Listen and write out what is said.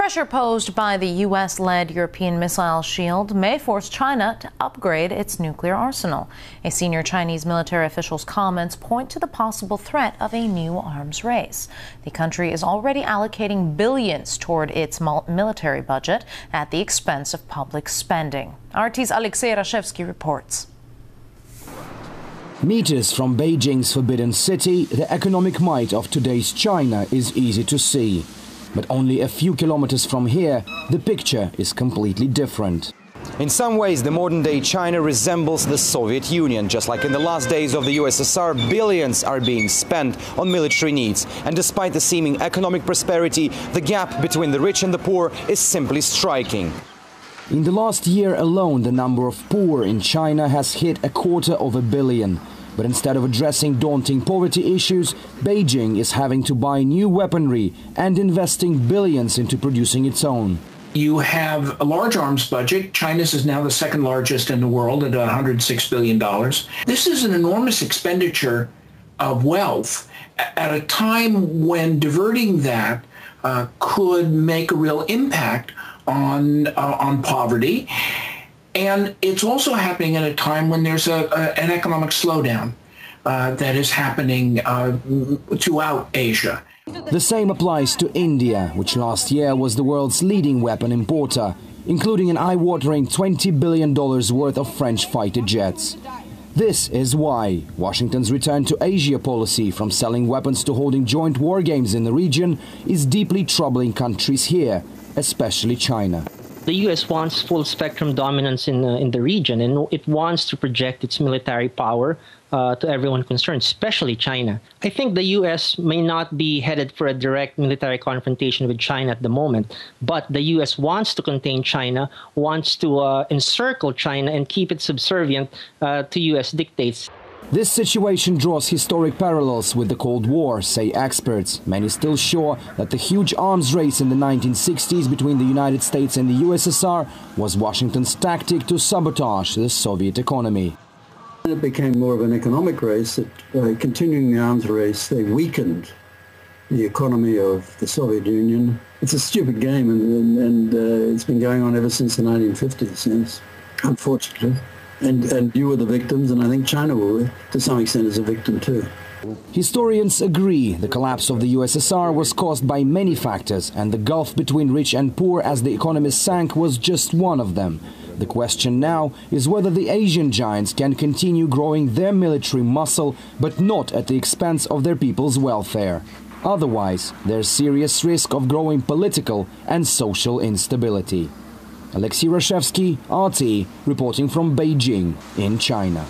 Pressure posed by the U.S.-led European missile shield may force China to upgrade its nuclear arsenal. A senior Chinese military official's comments point to the possible threat of a new arms race. The country is already allocating billions toward its military budget at the expense of public spending. RT's Alexei Rashevsky reports. Meters from Beijing's Forbidden City, the economic might of today's China is easy to see. But only a few kilometers from here, the picture is completely different. In some ways, the modern-day China resembles the Soviet Union. Just like in the last days of the USSR, billions are being spent on military needs. And despite the seeming economic prosperity, the gap between the rich and the poor is simply striking. In the last year alone, the number of poor in China has hit 250 million. But instead of addressing daunting poverty issues, Beijing is having to buy new weaponry and investing billions into producing its own. You have a large arms budget. China's is now the second largest in the world at $106 billion. This is an enormous expenditure of wealth at a time when diverting that could make a real impact on poverty. And it's also happening at a time when there's an economic slowdown that is happening throughout Asia. The same applies to India, which last year was the world's leading weapon importer, including an eye-watering $20 billion worth of French fighter jets. This is why Washington's return to Asia policy, from selling weapons to holding joint war games in the region, is deeply troubling countries here, especially China. The U.S. wants full-spectrum dominance in the region, and it wants to project its military power to everyone concerned, especially China. I think the U.S. may not be headed for a direct military confrontation with China at the moment, but the U.S. wants to contain China, wants to encircle China and keep it subservient to U.S. dictates. This situation draws historic parallels with the Cold War, say experts. Many still sure that the huge arms race in the 1960s between the United States and the USSR was Washington's tactic to sabotage the Soviet economy. It became more of an economic race. Continuing the arms race, they weakened the economy of the Soviet Union. It's a stupid game, and it's been going on ever since the 1950s, yes, unfortunately. And you were the victims, and I think China will, to some extent, is a victim too. Historians agree the collapse of the USSR was caused by many factors, and the gulf between rich and poor as the economy sank was just one of them. The question now is whether the Asian giants can continue growing their military muscle, but not at the expense of their people's welfare. Otherwise, there's serious risk of growing political and social instability. Alexei Rashevsky, RT, reporting from Beijing in China.